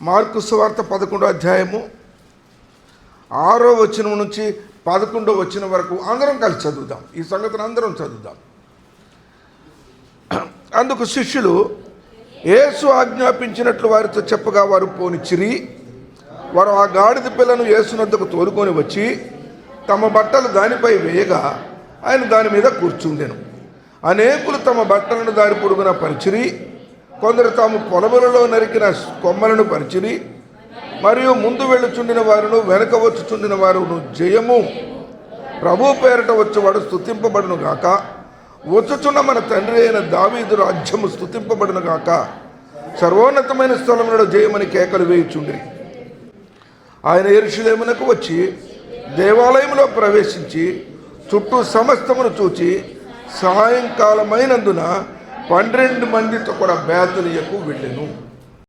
Mark సువార్త 11వ అధ్యాయము 6వ వచనం నుంచి 11వ వచనం వరకు అందరం కలిసి చదువుదాం. ఈ సంగతిని అందరం చదువుదాం. అందుకు శిష్యులు యేసు ఆజ్ఞాపించినట్లు వారితో చెప్పగా వారు పోనిచ్చిరి. వారు ఆ గాడిద పిల్లను యేసునొద్దకు తోలుకొని వచ్చి తమ బట్టలు దానిపై వేయగా ఆయన దాని మీద కూర్చుండెను. అనేకులు తమ బట్టలను దారి పొడుగున పరిచిరి, కొందరు తాము పొలములలో నరికిన కొమ్మలను పరిచిరి. మరియు ముందు వెళ్ళుచుండిన వారును వెనక వచ్చుచుండిన వారును జయము ప్రభు పేరట వచ్చేవాడు స్తుతింపబడును గాక, వచ్చుచున్న మన తండ్రి అయిన దావీదు రాజ్యము స్తుతింపబడును గాక, సర్వోన్నతమైన స్థలములలో జయమని కేకలు వేయుచుండిరి. ఆయన యెరూషలేమునకు వచ్చి దేవాలయంలో ప్రవేశించి చుట్టూ సమస్తమును చూచి సాయంకాలమైనందున 12 మందితో కూడా బేతనియకు వెళ్ళెను.